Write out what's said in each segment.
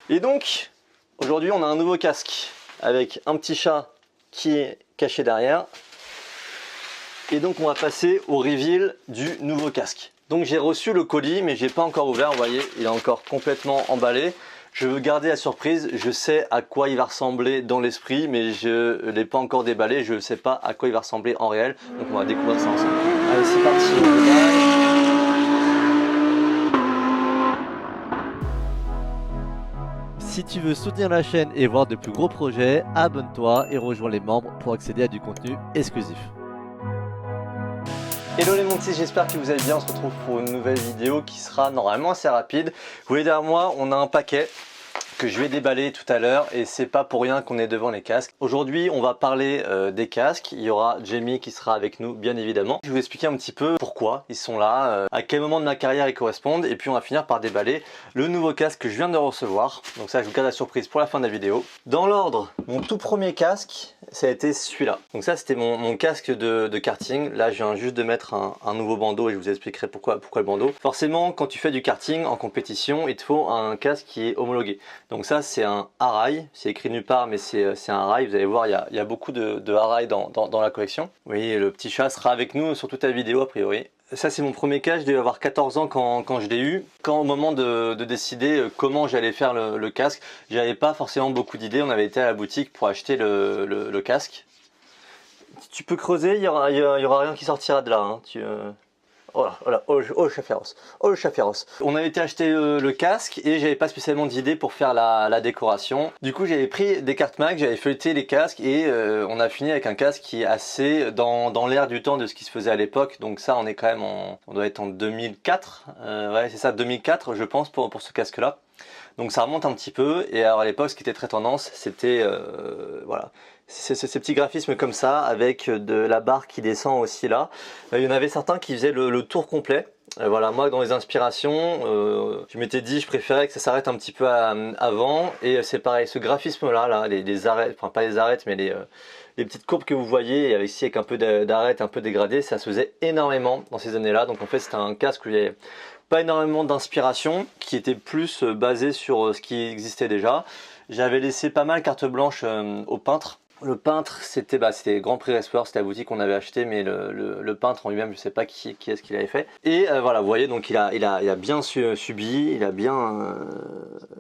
Et donc, aujourd'hui on a un nouveau casque avec un petit chat qui est caché derrière. Et donc on va passer au reveal du nouveau casque. Donc j'ai reçu le colis mais j'ai pas encore ouvert, vous voyez, il est encore complètement emballé. Je veux garder la surprise, je sais à quoi il va ressembler dans l'esprit, mais je ne l'ai pas encore déballé, je ne sais pas à quoi il va ressembler en réel. Donc on va découvrir ça ensemble. Allez, c'est parti, on déballe. Si tu veux soutenir la chaîne et voir de plus gros projets, abonne-toi et rejoins les membres pour accéder à du contenu exclusif. Hello les montis, j'espère que vous allez bien. On se retrouve pour une nouvelle vidéo qui sera normalement assez rapide. Vous voyez derrière moi, on a un paquet que je vais déballer tout à l'heure et c'est pas pour rien qu'on est devant les casques. Aujourd'hui on va parler des casques, il y aura Jamie qui sera avec nous bien évidemment. Je vais vous expliquer un petit peu pourquoi ils sont là, à quel moment de ma carrière ils correspondent et puis on va finir par déballer le nouveau casque que je viens de recevoir. Donc ça je vous garde la surprise pour la fin de la vidéo. Dans l'ordre, mon tout premier casque ça a été celui-là. Donc ça c'était mon casque de karting. Là je viens juste de mettre un nouveau bandeau et je vous expliquerai pourquoi le bandeau. Forcément quand tu fais du karting en compétition il te faut un casque qui est homologué. Donc ça c'est un Arai, c'est écrit nulle part mais c'est un Arai, vous allez voir il y a beaucoup de Arai dans la collection. Oui, le petit chat sera avec nous sur toute la vidéo a priori. Ça c'est mon premier casque, je devais avoir 14 ans quand je l'ai eu. Quand au moment de décider comment j'allais faire le casque, j'avais pas forcément beaucoup d'idées, on avait été à la boutique pour acheter le casque. Tu peux creuser, il y aura rien qui sortira de là. Hein. Oh là, oh là, oh le chat féroce, oh le chat féroce. On avait été acheter le casque et j'avais pas spécialement d'idée pour faire la décoration. Du coup j'avais pris des cartes mag, j'avais feuilleté les casques et on a fini avec un casque qui est assez dans l'air du temps de ce qui se faisait à l'époque. Donc ça on est quand même on doit être en 2004, ouais c'est ça 2004 je pense pour ce casque là. Donc ça remonte un petit peu et alors à l'époque ce qui était très tendance c'était voilà ces petits graphismes comme ça avec de la barre qui descend aussi là. Il y en avait certains qui faisaient le tour complet. Voilà, moi dans les inspirations je m'étais dit je préférais que ça s'arrête un petit peu avant et c'est pareil ce graphisme là, les arêtes, enfin pas les arêtes mais les petites courbes que vous voyez ici avec un peu d'arêtes un peu dégradées, ça se faisait énormément dans ces années là. Donc en fait c'était un casque où il y avait pas énormément d'inspiration, qui était plus basé sur ce qui existait déjà. J'avais laissé pas mal carte blanche au peintre. Le peintre, c'était Grand Prix Racer, c'était la boutique qu'on avait acheté, mais le peintre en lui-même, je sais pas qui est-ce qu'il avait fait. Et voilà, vous voyez, donc il a bien subi, il a bien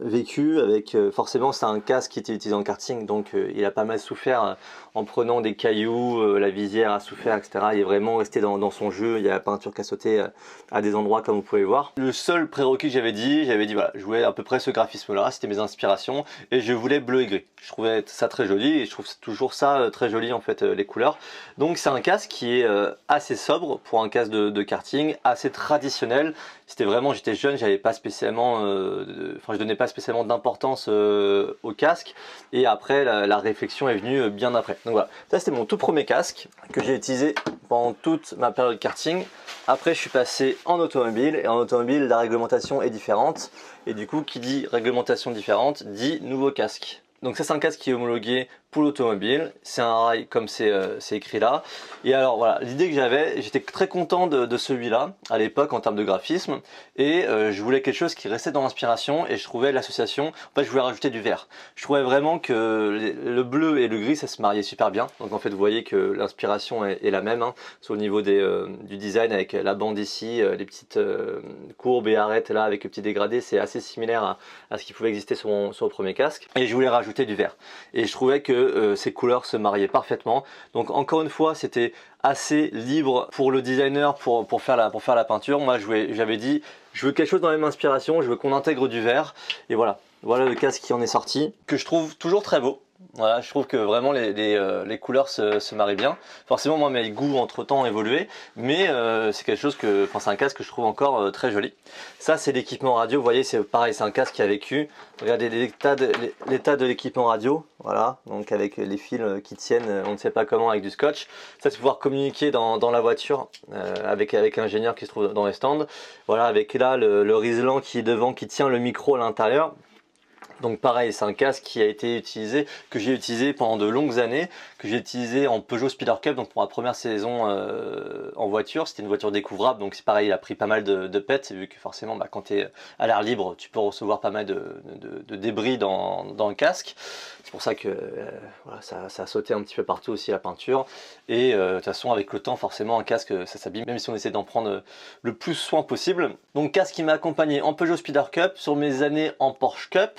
vécu avec, forcément c'est un casque qui était utilisé en karting, donc il a pas mal souffert en prenant des cailloux, la visière a souffert, etc. Il est vraiment resté dans son jeu, il y a la peinture qui a sauté à des endroits comme vous pouvez voir. Le seul prérequis que j'avais dit voilà, je voulais à peu près ce graphisme là, c'était mes inspirations, et je voulais bleu et gris. Je trouvais ça très joli, et je trouve toujours ça très joli en fait les couleurs. Donc c'est un casque qui est assez sobre pour un casque de karting, assez traditionnel. C'était vraiment, j'étais jeune, j'avais pas spécialement, je donnais pas spécialement d'importance au casque. Et après, la réflexion est venue bien après. Donc voilà, ça c'était mon tout premier casque que j'ai utilisé pendant toute ma période karting. Après, je suis passé en automobile et en automobile, la réglementation est différente. Et du coup, qui dit réglementation différente dit nouveau casque. Donc ça c'est un casque qui est homologué pour l'automobile, c'est un rail comme c'est écrit là. Et alors voilà, l'idée que j'avais, j'étais très content de celui-là à l'époque en termes de graphisme. Et je voulais quelque chose qui restait dans l'inspiration et je trouvais l'association, en fait je voulais rajouter du vert. Je trouvais vraiment que le bleu et le gris ça se mariait super bien. Donc en fait vous voyez que l'inspiration est la même, hein, sur le niveau du design avec la bande ici, les petites courbes et arêtes là avec les petits dégradés, c'est assez similaire à ce qui pouvait exister sur le premier casque. Et je voulais rajouter du vert. Et je trouvais que ces couleurs se mariaient parfaitement. Donc encore une fois c'était assez libre pour le designer pour faire la peinture. Moi j'avais dit je veux quelque chose dans la même inspiration, je veux qu'on intègre du vert. Et voilà le casque qui en est sorti, que je trouve toujours très beau. Voilà, je trouve que vraiment les couleurs se marient bien. Forcément moi mes goûts entre temps ont évolué, mais c'est quelque chose c'est un casque que je trouve encore très joli. Ça c'est l'équipement radio, vous voyez c'est pareil, c'est un casque qui a vécu. Regardez l'état de l'équipement radio, voilà, donc avec les fils qui tiennent, on ne sait pas comment, avec du scotch. Ça c'est pouvoir communiquer dans la voiture avec l'ingénieur qui se trouve dans les stands. Voilà, avec là le Rislan qui est devant, qui tient le micro à l'intérieur. Donc pareil, c'est un casque qui a été utilisé, que j'ai utilisé pendant de longues années, que j'ai utilisé en Peugeot Speeder Cup, donc pour ma première saison en voiture. C'était une voiture découvrable, donc c'est pareil, il a pris pas mal de pets, vu que forcément quand tu es à l'air libre, tu peux recevoir pas mal de débris dans le casque. C'est pour ça que voilà, ça a sauté un petit peu partout aussi la peinture. Et de toute façon, avec le temps, forcément, un casque, ça s'abîme, même si on essaie d'en prendre le plus soin possible. Donc casque qui m'a accompagné en Peugeot Speeder Cup, sur mes années en Porsche Cup.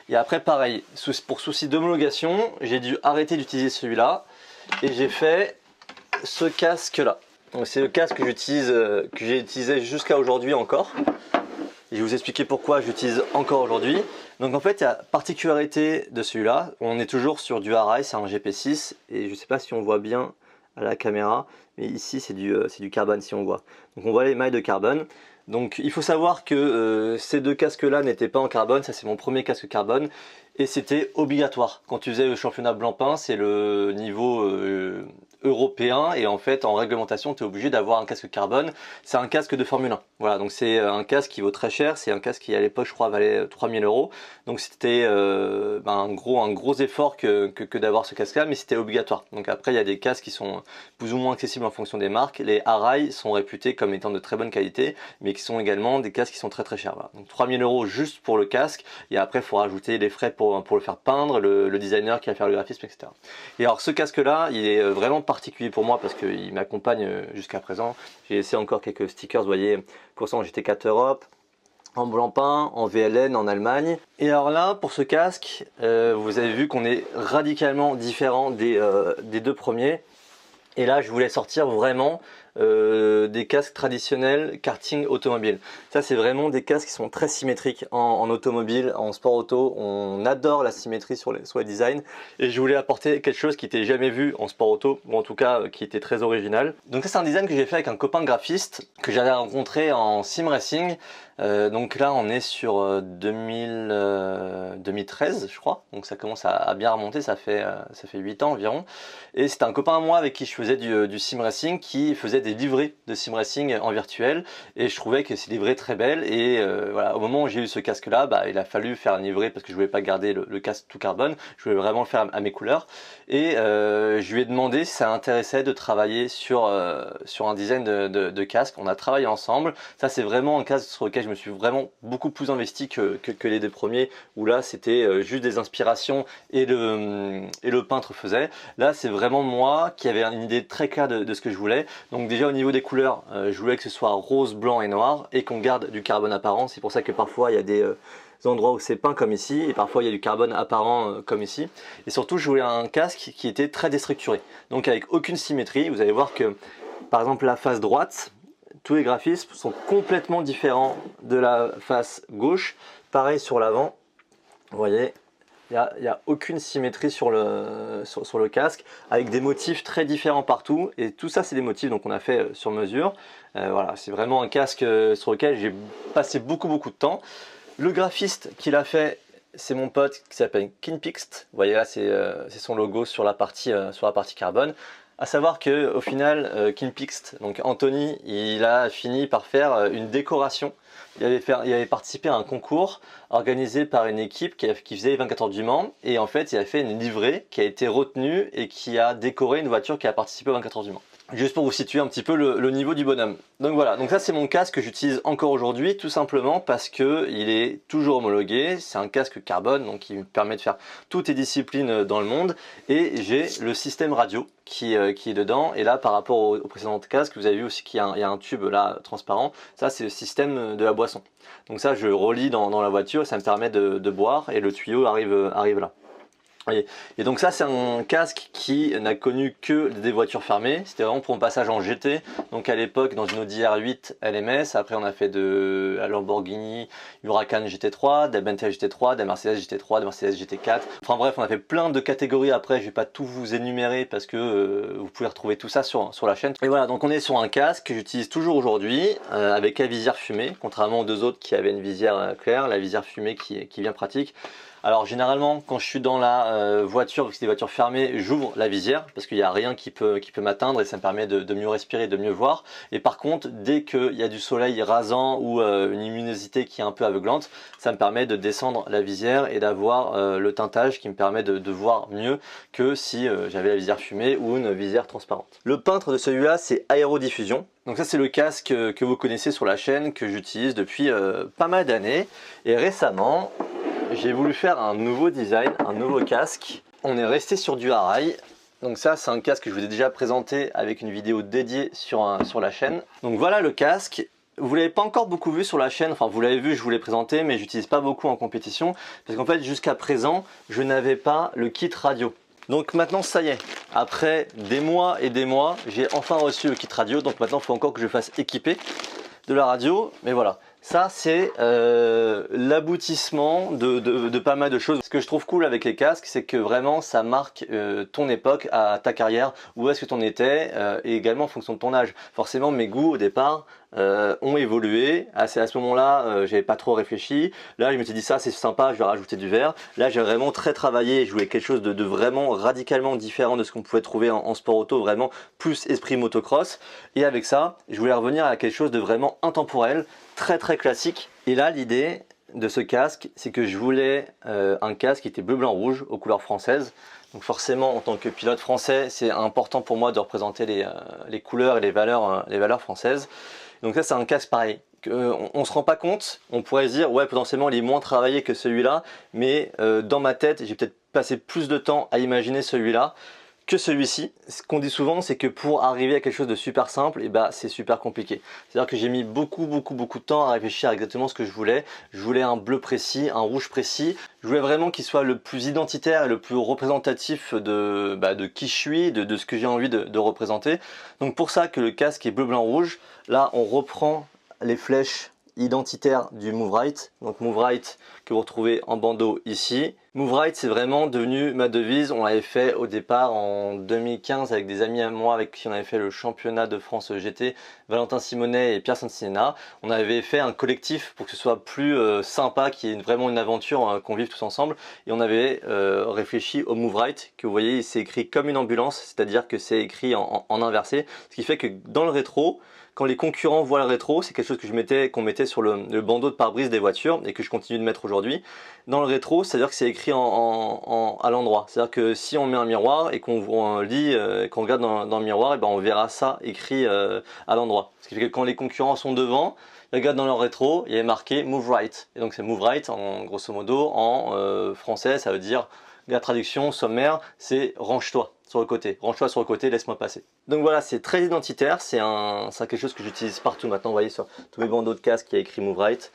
Et après pareil, pour souci d'homologation, j'ai dû arrêter d'utiliser celui-là et j'ai fait ce casque là. Donc c'est le casque que j'ai utilisé jusqu'à aujourd'hui encore. Et je vais vous expliquer pourquoi j'utilise encore aujourd'hui. Donc en fait, la particularité de celui-là, on est toujours sur du Arai, c'est un GP6 et je ne sais pas si on voit bien à la caméra, mais ici c'est du carbone si on voit. Donc on voit les mailles de carbone. Donc il faut savoir que ces deux casques là n'étaient pas en carbone, ça c'est mon premier casque carbone et c'était obligatoire. Quand tu faisais le championnat Blancpain, c'est le niveau européen et en fait en réglementation tu es obligé d'avoir un casque carbone. C'est un casque de Formule 1, voilà, donc c'est un casque qui vaut très cher, c'est un casque qui à l'époque je crois valait 3000 €. Donc c'était un gros effort que d'avoir ce casque là, mais c'était obligatoire. Donc après il y a des casques qui sont plus ou moins accessibles en fonction des marques. Les Arai sont réputés comme étant de très bonne qualité, mais qui sont également des casques qui sont très chers. Voilà. Donc 3000 € juste pour le casque, et après il faut rajouter les frais pour le faire peindre, le designer qui va faire le graphisme, etc. Et alors ce casque là, il est vraiment particulier pour moi parce qu'il m'accompagne jusqu'à présent. J'ai laissé encore quelques stickers, vous voyez, course en GT4 Europe, en Blancpain, en VLN, en Allemagne. Et alors là, pour ce casque, vous avez vu qu'on est radicalement différent des deux premiers. Et là, je voulais sortir vraiment des casques traditionnels karting automobile. Ça, c'est vraiment des casques qui sont très symétriques en automobile, en sport auto. On adore la symétrie sur les designs. Et je voulais apporter quelque chose qui n'était jamais vu en sport auto, ou en tout cas qui était très original. Donc ça, c'est un design que j'ai fait avec un copain graphiste que j'avais rencontré en sim racing. Donc là, on est sur 2013, je crois. Donc ça commence à bien remonter, ça fait 8 ans environ. Et c'était un copain à moi avec qui je faisais du sim racing, qui faisait des livrées de sim racing en virtuel. Et je trouvais que ces livrées très belles. Et voilà, au moment où j'ai eu ce casque là, il a fallu faire une livrée parce que je voulais pas garder le casque tout carbone. Je voulais vraiment le faire à mes couleurs. Et je lui ai demandé si ça l'intéressait de travailler sur un design de casque. On a travaillé ensemble. Ça, c'est vraiment un casque sur lequel je me suis vraiment beaucoup plus investi que les deux premiers, où là c'était juste des inspirations et le peintre faisait. Là, c'est vraiment moi qui avait une idée très claire de ce que je voulais. Donc déjà au niveau des couleurs, je voulais que ce soit rose, blanc et noir et qu'on garde du carbone apparent. C'est pour ça que parfois il y a des endroits où c'est peint comme ici et parfois il y a du carbone apparent comme ici. Et surtout, je voulais un casque qui était très déstructuré, donc avec aucune symétrie. Vous allez voir que par exemple la face droite, tous les graphismes sont complètement différents de la face gauche. Pareil sur l'avant, vous voyez, il n'y a aucune symétrie sur le casque, avec des motifs très différents partout. Et tout ça, c'est des motifs donc on a fait sur mesure. Voilà, c'est vraiment un casque sur lequel j'ai passé beaucoup de temps. Le graphiste qui l'a fait, c'est mon pote qui s'appelle Kinpixt. Vous voyez là, c'est son logo sur la partie carbone. À savoir que au final, Kinpixt, donc Anthony, il a fini par faire une décoration. Il avait participé à un concours organisé par une équipe qui faisait les 24 heures du Mans. Et en fait, il a fait une livrée qui a été retenue et qui a décoré une voiture qui a participé aux 24 heures du Mans. Juste pour vous situer un petit peu le niveau du bonhomme. Donc voilà, donc ça c'est mon casque que j'utilise encore aujourd'hui, tout simplement parce que il est toujours homologué. C'est un casque carbone, donc qui me permet de faire toutes les disciplines dans le monde. Et j'ai le système radio qui est dedans. Et là, par rapport au précédent casque, vous avez vu aussi qu'il y a un tube là transparent. Ça, c'est le système de la boisson. Donc ça, je relie dans la voiture et ça me permet de boire et le tuyau arrive là. Et donc ça, c'est un casque qui n'a connu que des voitures fermées. C'était vraiment pour mon passage en GT. Donc à l'époque, dans une Audi R8 LMS. Après, on a fait de la Lamborghini Huracan GT3, de la Bentley GT3, de la Mercedes GT3, de la Mercedes GT4. Enfin bref, on a fait plein de catégories. Après, je vais pas tout vous énumérer parce que vous pouvez retrouver tout ça sur la chaîne. Et voilà, donc on est sur un casque que j'utilise toujours aujourd'hui avec la visière fumée, contrairement aux deux autres qui avaient une visière claire, la visière fumée qui est bien pratique. Alors généralement quand je suis dans la voiture, vu que c'est des voitures fermées, j'ouvre la visière parce qu'il n'y a rien qui peut m'atteindre et ça me permet de mieux respirer, de mieux voir. Et par contre dès qu'il y a du soleil rasant ou une luminosité qui est un peu aveuglante, ça me permet de descendre la visière et d'avoir le teintage qui me permet de voir mieux que si j'avais la visière fumée ou une visière transparente. Le peintre de celui-là c'est Aérodiffusion. Donc ça c'est le casque que vous connaissez sur la chaîne, que j'utilise depuis pas mal d'années. Et récemment j'ai voulu faire un nouveau design, un nouveau casque. On est resté sur du Arai. Donc ça c'est un casque que je vous ai déjà présenté avec une vidéo dédiée sur la chaîne. Donc voilà le casque. Vous ne l'avez pas encore beaucoup vu sur la chaîne, enfin vous l'avez vu, je vous l'ai présenté, mais j'utilise pas beaucoup en compétition parce qu'en fait jusqu'à présent je n'avais pas le kit radio. Donc maintenant ça y est, après des mois et des mois, j'ai enfin reçu le kit radio, donc maintenant il faut encore que je fasse équiper de la radio, mais voilà. Ça c'est l'aboutissement de pas mal de choses. Ce que je trouve cool avec les casques, c'est que vraiment ça marque ton époque, à ta carrière, où est-ce que tu en étais, et également en fonction de ton âge. Forcément mes goûts au départ ont évolué. À ce moment-là, j'avais pas trop réfléchi. Là je me suis dit ça c'est sympa, je vais rajouter du vert. Là j'ai vraiment très travaillé et je voulais quelque chose de vraiment radicalement différent de ce qu'on pouvait trouver en sport auto, vraiment plus esprit motocross. Et avec ça, je voulais revenir à quelque chose de vraiment intemporel, très classique. Et là l'idée de ce casque, c'est que je voulais un casque qui était bleu blanc rouge aux couleurs françaises. Donc forcément en tant que pilote français c'est important pour moi de représenter les couleurs et les valeurs françaises. Donc ça c'est un casque pareil, on ne se rend pas compte, on pourrait se dire ouais potentiellement il est moins travaillé que celui-là, mais dans ma tête j'ai peut-être passé plus de temps à imaginer celui-là que celui-ci. Ce qu'on dit souvent c'est que pour arriver à quelque chose de super simple, et bah, c'est super compliqué. C'est-à-dire que j'ai mis beaucoup de temps à réfléchir à exactement ce que je voulais. Je voulais un bleu précis, un rouge précis. Je voulais vraiment qu'il soit le plus identitaire et le plus représentatif de qui je suis, de ce que j'ai envie de représenter. Donc pour ça que le casque est bleu, blanc, rouge. Là on reprend les flèches identitaire du Move Right. Donc Move Right que vous retrouvez en bandeau ici. Move Right c'est vraiment devenu ma devise. On l'avait fait au départ en 2015 avec des amis à moi avec qui on avait fait le championnat de France GT, Valentin Simonet et Pierre Santinena. On avait fait un collectif pour que ce soit plus sympa, qu'il y ait vraiment une aventure, qu'on vive tous ensemble. Et on avait réfléchi au Move Right que vous voyez, c'est écrit comme une ambulance, c'est-à-dire que c'est écrit en inversé. Ce qui fait que dans le rétro, quand les concurrents voient le rétro, c'est quelque chose que qu'on mettait sur le bandeau de pare-brise des voitures et que je continue de mettre aujourd'hui. Dans le rétro, c'est-à-dire que c'est écrit à l'endroit. C'est-à-dire que si on met un miroir et qu'on lit, qu'on regarde dans le miroir, et ben on verra ça écrit à l'endroit. Ce qui fait que quand les concurrents sont devant, ils regardent dans leur rétro, il y a marqué Move Right. Et donc c'est Move Right, en grosso modo, en français, ça veut dire, la traduction sommaire, c'est range-toi sur le côté, range-toi sur le côté, laisse-moi passer. Donc voilà, c'est très identitaire, c'est quelque chose que j'utilise partout maintenant, vous voyez sur tous mes bandeaux de casque, il y a écrit Move Right,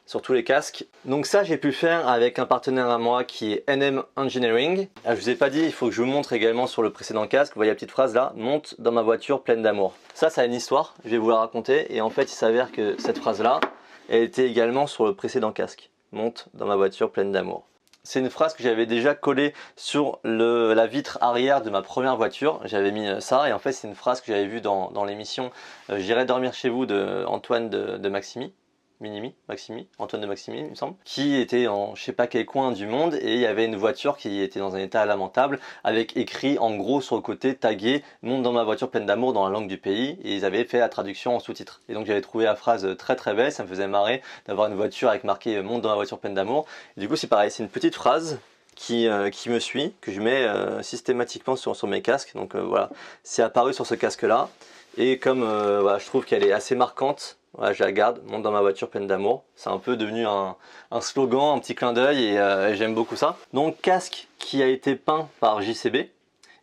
sur tous les casques. Donc ça j'ai pu le faire avec un partenaire à moi qui est NM Engineering. Je vous ai pas dit, il faut que je vous montre également sur le précédent casque, vous voyez la petite phrase là, monte dans ma voiture pleine d'amour. Ça a une histoire, je vais vous la raconter, et en fait il s'avère que cette phrase là, elle était également sur le précédent casque, monte dans ma voiture pleine d'amour. C'est une phrase que j'avais déjà collée sur la vitre arrière de ma première voiture. J'avais mis ça et en fait c'est une phrase que j'avais vue dans l'émission J'irai dormir chez vous de Antoine de Maximi. Antoine de Maximi il me semble, qui était en je sais pas quel coin du monde et il y avait une voiture qui était dans un état lamentable avec écrit en gros sur le côté tagué monte dans ma voiture pleine d'amour dans la langue du pays et ils avaient fait la traduction en sous-titres. Et donc j'avais trouvé la phrase très belle, ça me faisait marrer d'avoir une voiture avec marqué monte dans ma voiture pleine d'amour. Du coup c'est pareil, c'est une petite phrase qui me suit, que je mets systématiquement sur mes casques. Donc voilà, c'est apparu sur ce casque là et comme voilà, je trouve qu'elle est assez marquante. Ouais, je la garde, monte dans ma voiture pleine d'amour. C'est un peu devenu un slogan, un petit clin d'œil et j'aime beaucoup ça. Donc casque qui a été peint par JCB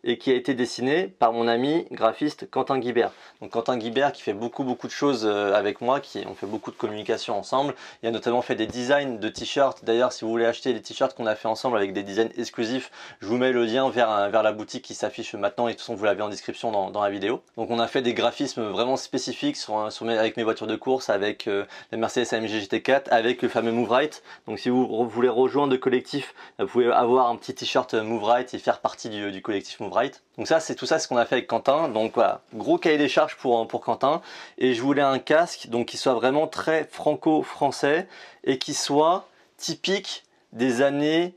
et qui a été dessiné par mon ami graphiste Quentin Guibert. Donc Quentin Guibert qui fait beaucoup de choses avec moi, on fait beaucoup de communication ensemble. Il a notamment fait des designs de t-shirts. D'ailleurs si vous voulez acheter les t-shirts qu'on a fait ensemble avec des designs exclusifs, je vous mets le lien vers la boutique qui s'affiche maintenant et de toute façon vous l'avez en description dans la vidéo. Donc on a fait des graphismes vraiment spécifiques avec mes voitures de course, avec la Mercedes AMG GT4, avec le fameux Move Right. Donc si vous voulez rejoindre le collectif, vous pouvez avoir un petit t-shirt Move Right et faire partie du collectif Move Right. Donc ça c'est tout ça ce qu'on a fait avec Quentin. Donc voilà, gros cahier des charges pour Quentin. Et je voulais un casque donc qui soit vraiment très franco-français et qui soit typique des années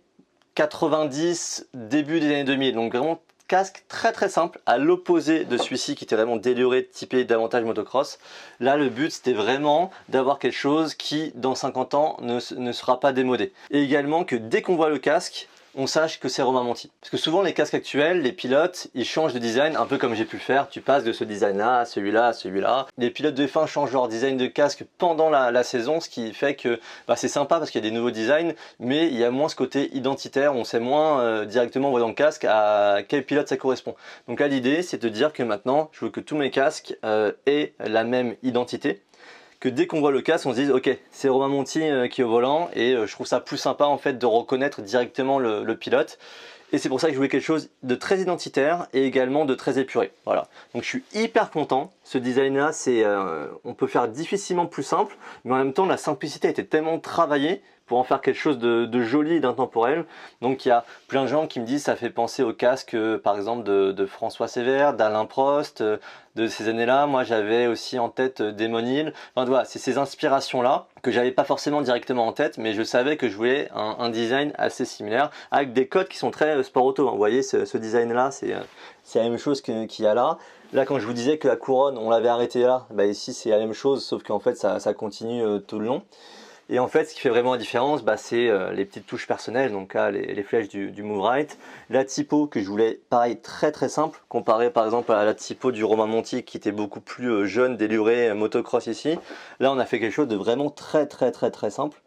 90, début des années 2000, donc vraiment casque très très simple, à l'opposé de celui-ci qui était vraiment déluré, typé davantage motocross. Là le but c'était vraiment d'avoir quelque chose qui dans 50 ans ne sera pas démodé. Et également que dès qu'on voit le casque, on sache que c'est Romain Monti. Parce que souvent les casques actuels, les pilotes, ils changent de design, un peu comme j'ai pu le faire. Tu passes de ce design-là à celui-là à celui-là. Les pilotes de F1 changent leur design de casque pendant la saison, ce qui fait que c'est sympa parce qu'il y a des nouveaux designs, mais il y a moins ce côté identitaire, on sait moins directement en voyant le casque à quel pilote ça correspond. Donc là l'idée c'est de dire que maintenant, je veux que tous mes casques aient la même identité. Que dès qu'on voit le casque, on se dise ok, c'est Romain Monti qui est au volant, et je trouve ça plus sympa en fait de reconnaître directement le pilote. Et c'est pour ça que je voulais quelque chose de très identitaire et également de très épuré. Voilà. Donc je suis hyper content. Ce design là, on peut faire difficilement plus simple, mais en même temps la simplicité a été tellement travaillée pour en faire quelque chose de joli et d'intemporel. Donc il y a plein de gens qui me disent ça fait penser au casque par exemple de François Sévère, d'Alain Prost, de ces années-là. Moi j'avais aussi en tête Damon Hill. Enfin voilà, c'est ces inspirations-là que j'avais pas forcément directement en tête, mais je savais que je voulais un design assez similaire avec des codes qui sont très sport auto. Vous voyez ce design-là, c'est la même chose qu'il y a là. Là, quand je vous disais que la couronne, on l'avait arrêté là, ici c'est la même chose, sauf qu'en fait ça continue tout le long. Et en fait, ce qui fait vraiment la différence, c'est les petites touches personnelles, donc là, les flèches du Move Right. La typo que je voulais, pareil, très très simple, comparé par exemple à la typo du Romain Monti qui était beaucoup plus jeune, déluré, motocross ici. Là, on a fait quelque chose de vraiment très simple.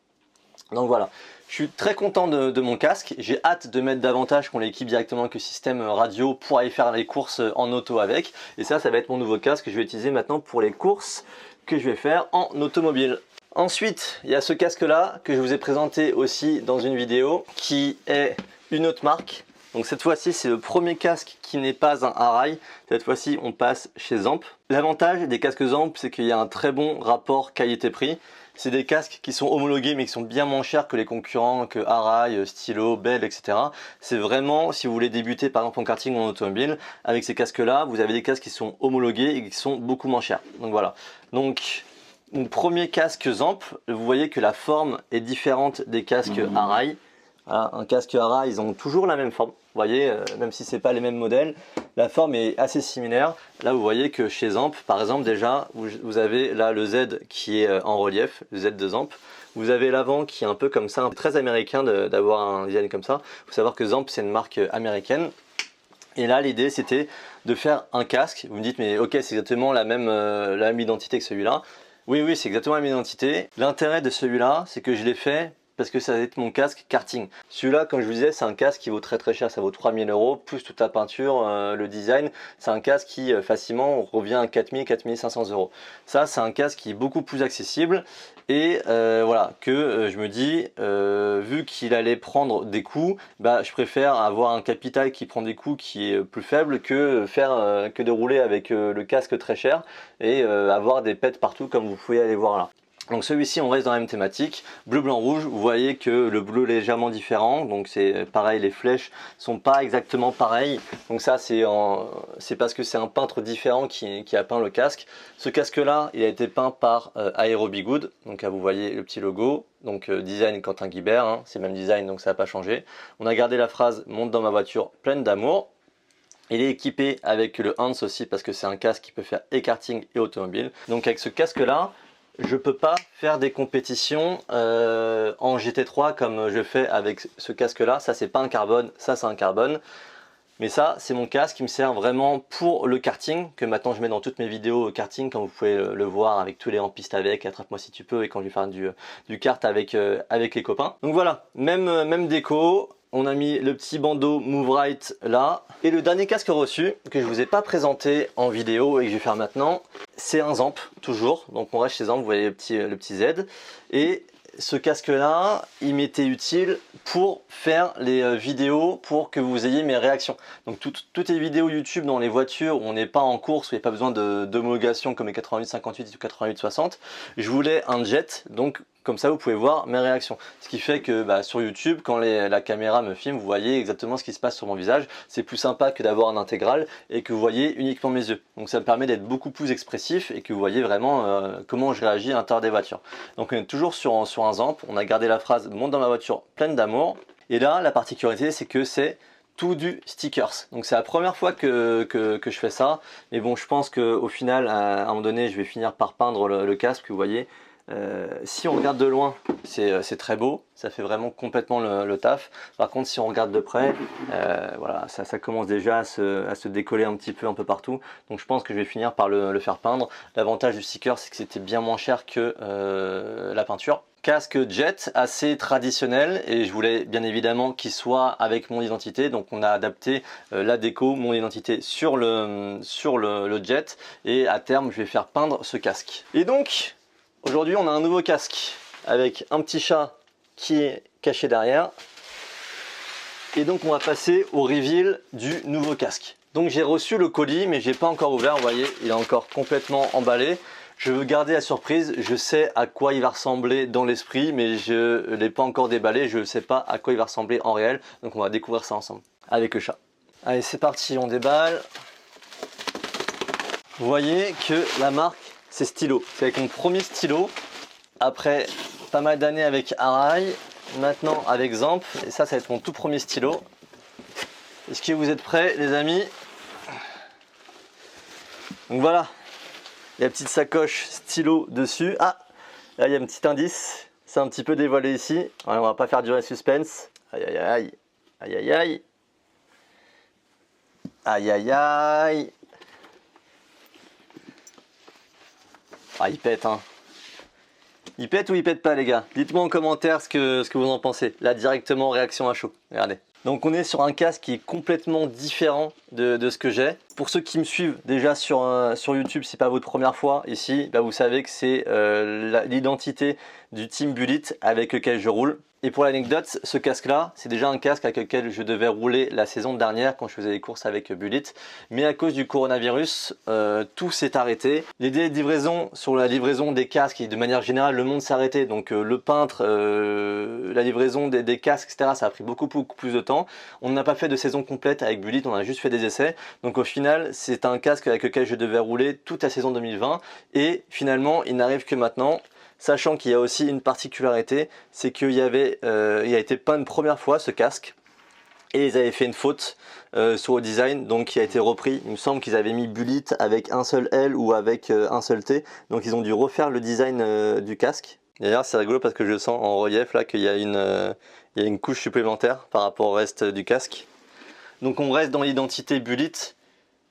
Donc voilà, je suis très content de mon casque. J'ai hâte de mettre davantage qu'on l'équipe directement avec le système radio pour aller faire les courses en auto avec. Et ça va être mon nouveau casque que je vais utiliser maintenant pour les courses que je vais faire en automobile. Ensuite, il y a ce casque-là que je vous ai présenté aussi dans une vidéo qui est une autre marque. Donc cette fois-ci, c'est le premier casque qui n'est pas un Arai. Cette fois-ci, on passe chez Zamp. L'avantage des casques Zamp, c'est qu'il y a un très bon rapport qualité-prix. C'est des casques qui sont homologués mais qui sont bien moins chers que les concurrents, que Arai, Stylo, Bell, etc. C'est vraiment, si vous voulez débuter par exemple en karting ou en automobile, avec ces casques-là, vous avez des casques qui sont homologués et qui sont beaucoup moins chers. Donc voilà. Donc, mon premier casque Zamp, vous voyez que la forme est différente des casques Arai. Voilà, un casque Arai, ils ont toujours la même forme. Vous voyez, même si c'est pas les mêmes modèles, la forme est assez similaire. Là, vous voyez que chez Zamp, par exemple, déjà, vous avez là le Z qui est en relief, le Z de Zamp. Vous avez l'avant qui est un peu comme ça, très américain d'avoir un design comme ça. Il faut savoir que Zamp, c'est une marque américaine. Et là, l'idée, c'était de faire un casque. Vous me dites, mais ok, c'est exactement la même identité que celui-là. Oui, c'est exactement la même identité. L'intérêt de celui-là, c'est que je l'ai fait parce que ça va être mon casque karting. Celui-là, comme je vous disais, c'est un casque qui vaut très cher, ça vaut 3000 €, plus toute la peinture, le design. C'est un casque qui facilement revient à 4000, 4500 €. Ça, c'est un casque qui est beaucoup plus accessible. Et voilà, que je me dis, vu qu'il allait prendre des coups, je préfère avoir un capital qui prend des coups qui est plus faible que de rouler avec le casque très cher et avoir des pètes partout comme vous pouvez aller voir là. Donc celui-ci, on reste dans la même thématique, bleu, blanc, rouge. Vous voyez que le bleu est légèrement différent, donc c'est pareil, les flèches sont pas exactement pareilles. Donc ça, c'est parce que c'est un peintre différent qui a peint le casque. Ce casque-là, il a été peint par Aerobe Good. Donc là, vous voyez le petit logo. Donc design Quentin Guibert, hein, c'est le même design, donc ça n'a pas changé. On a gardé la phrase « Monte dans ma voiture pleine d'amour ». Il est équipé avec le Hans aussi parce que c'est un casque qui peut faire et karting et automobile. Donc avec ce casque-là, je peux pas faire des compétitions en GT3 comme je fais avec ce casque là. Ça c'est pas un carbone, ça c'est un carbone. Mais ça c'est mon casque qui me sert vraiment pour le karting, que maintenant je mets dans toutes mes vidéos karting, comme vous pouvez le voir, avec tous les en piste avec, attrape-moi si tu peux, et quand je vais faire du kart avec les copains. Donc voilà, même déco. On a mis le petit bandeau Move Right là. Et le dernier casque reçu, que je vous ai pas présenté en vidéo et que je vais faire maintenant, c'est un Zamp, toujours. Donc on reste chez Zamp, vous voyez le petit Z. Et ce casque là, il m'était utile pour faire les vidéos, pour que vous ayez mes réactions. Donc toutes les vidéos YouTube dans les voitures où on n'est pas en course, où il n'y a pas besoin d'homologation comme les 88-58 ou 88-60, je voulais un jet, donc comme ça vous pouvez voir mes réactions. Ce qui fait que sur YouTube, quand la caméra me filme, vous voyez exactement ce qui se passe sur mon visage. C'est plus sympa que d'avoir un intégral et que vous voyez uniquement mes yeux. Donc ça me permet d'être beaucoup plus expressif et que vous voyez vraiment comment je réagis à l'intérieur des voitures. Donc on est toujours sur un Zamp. On a gardé la phrase « Monte dans ma voiture pleine d'amour ». Et là, la particularité, c'est que c'est tout du stickers. Donc c'est la première fois que je fais ça. Mais bon, je pense qu'au final, à un moment donné, je vais finir par peindre le casque, vous voyez. Si on regarde de loin, c'est très beau, ça fait vraiment complètement le taf. Par contre, si on regarde de près, voilà, ça commence déjà à se décoller un petit peu un peu partout. Donc je pense que je vais finir par le faire peindre. L'avantage du sticker, c'est que c'était bien moins cher que la peinture. Casque jet assez traditionnel, et je voulais bien évidemment qu'il soit avec mon identité, donc on a adapté la déco, mon identité sur le jet, et à terme je vais faire peindre ce casque. Et donc aujourd'hui on a un nouveau casque avec un petit chat qui est caché derrière, et donc on va passer au reveal du nouveau casque. Donc j'ai reçu le colis mais j'ai pas encore ouvert, vous voyez il est encore complètement emballé. Je veux garder la surprise, je sais à quoi il va ressembler dans l'esprit, mais je ne l'ai pas encore déballé, je ne sais pas à quoi il va ressembler en réel. Donc on va découvrir ça ensemble, avec le chat. Allez, c'est parti, on déballe. Vous voyez que la marque, c'est Stylo. C'est avec mon premier stylo, après pas mal d'années avec Arai, maintenant avec Zamp, et ça va être mon tout premier stylo. Est-ce que vous êtes prêts, les amis? Donc voilà. Il y a une petite sacoche stylo dessus. Ah, là il y a un petit indice. C'est un petit peu dévoilé ici. Ouais, on va pas faire durer le suspense. Aïe aïe aïe. Aïe aïe aïe. Aïe aïe aïe. Ah, il pète, hein. Il pète ou il pète pas, les gars? Dites-moi en commentaire ce que vous en pensez. Là, directement, réaction à chaud. Regardez. Donc on est sur un casque qui est complètement différent de ce que j'ai. Pour ceux qui me suivent déjà sur YouTube, si c'est pas votre première fois ici, bah vous savez que c'est l'identité du Team Bullet avec lequel je roule. Et pour l'anecdote, ce casque-là, c'est déjà un casque avec lequel je devais rouler la saison dernière quand je faisais les courses avec Bullet. Mais à cause du coronavirus, tout s'est arrêté. Les délais de livraison sur la livraison des casques, et de manière générale, le monde s'est arrêté. Donc le peintre, la livraison des casques, etc., ça a pris beaucoup plus de temps. On n'a pas fait de saison complète avec Bullet, on a juste fait des essais. Donc au final, c'est un casque avec lequel je devais rouler toute la saison 2020. Et finalement, il n'arrive que maintenant. Sachant qu'il y a aussi une particularité, c'est qu'il a été peint une première fois ce casque et ils avaient fait une faute sur le design, donc il a été repris. Il me semble qu'ils avaient mis Bullet avec un seul L ou avec un seul T, donc ils ont dû refaire le design du casque. D'ailleurs c'est rigolo parce que je sens en relief là qu'il y a une couche supplémentaire par rapport au reste du casque. Donc on reste dans l'identité Bullet,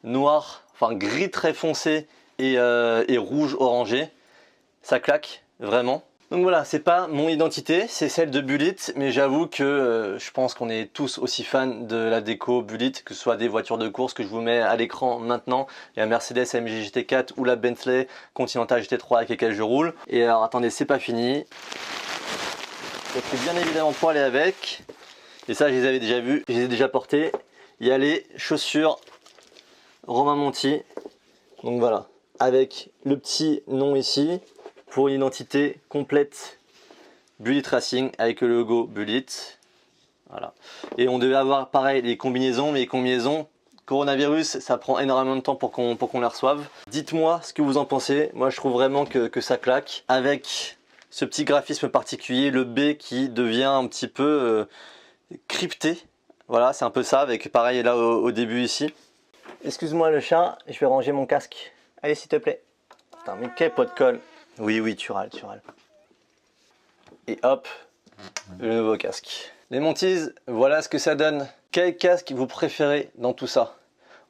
noir, enfin gris très foncé et rouge orangé. Ça claque. Vraiment. Donc voilà, c'est pas mon identité, c'est celle de Bullet, mais j'avoue que je pense qu'on est tous aussi fans de la déco Bullet, que ce soit des voitures de course que je vous mets à l'écran maintenant, la Mercedes AMG GT4 ou la Bentley Continental GT3 avec laquelle je roule. Et alors attendez, c'est pas fini. Il faut bien évidemment pour aller avec, et ça je les avais déjà vus, je les ai déjà portés. Il y a les chaussures Romain Monti, donc voilà, avec le petit nom ici. Pour une identité complète Bullet Racing avec le logo Bullet. Voilà. Et on devait avoir pareil les combinaisons, mais les combinaisons, coronavirus, ça prend énormément de temps pour qu'on les reçoive. Dites-moi ce que vous en pensez. Moi je trouve vraiment que ça claque. Avec ce petit graphisme particulier, le B qui devient un petit peu crypté. Voilà, c'est un peu ça, avec pareil là au début ici. Excuse-moi le chat, je vais ranger mon casque. Allez s'il te plaît. Putain, mais quel pot de colle. Oui, tu râles. Et hop, le nouveau casque. Les monties, voilà ce que ça donne. Quel casque vous préférez dans tout ça?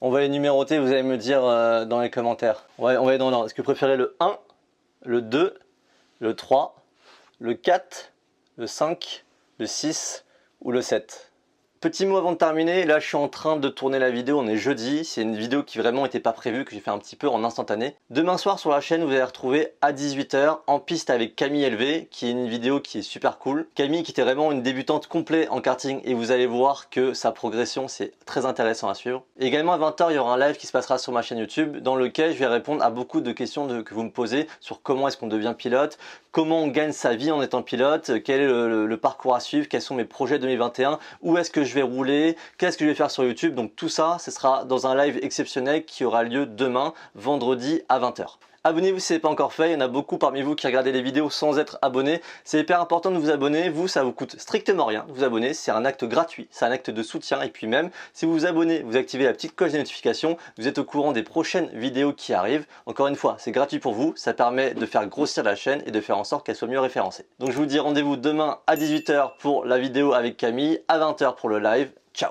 On va les numéroter, vous allez me dire dans les commentaires. Ouais, on va aller dans l'ordre. Est-ce que vous préférez le 1, le 2, le 3, le 4, le 5, le 6 ou le 7? Petit mot avant de terminer, là je suis en train de tourner la vidéo, on est jeudi, c'est une vidéo qui vraiment n'était pas prévue, que j'ai fait un petit peu en instantané. Demain soir sur la chaîne, vous allez retrouver à 18 h en piste avec Camille LV, qui est une vidéo qui est super cool. Camille qui était vraiment une débutante complète en karting et vous allez voir que sa progression c'est très intéressant à suivre. Et également à 20 h il y aura un live qui se passera sur ma chaîne YouTube dans lequel je vais répondre à beaucoup de questions que vous me posez sur comment est-ce qu'on devient pilote, comment on gagne sa vie en étant pilote, quel est le parcours à suivre, quels sont mes projets 2021, où est-ce que je vais rouler, qu'est-ce que je vais faire sur YouTube. Donc tout ça, ce sera dans un live exceptionnel qui aura lieu demain, vendredi à 20 h. Abonnez-vous si ce n'est pas encore fait, il y en a beaucoup parmi vous qui regardez les vidéos sans être abonnés. C'est hyper important de vous abonner, vous ça vous coûte strictement rien de vous abonner, c'est un acte gratuit, c'est un acte de soutien et puis même si vous vous abonnez, vous activez la petite cloche des notifications, vous êtes au courant des prochaines vidéos qui arrivent. Encore une fois, c'est gratuit pour vous, ça permet de faire grossir la chaîne et de faire en sorte qu'elle soit mieux référencée. Donc je vous dis rendez-vous demain à 18 h pour la vidéo avec Camille, à 20 h pour le live. Ciao!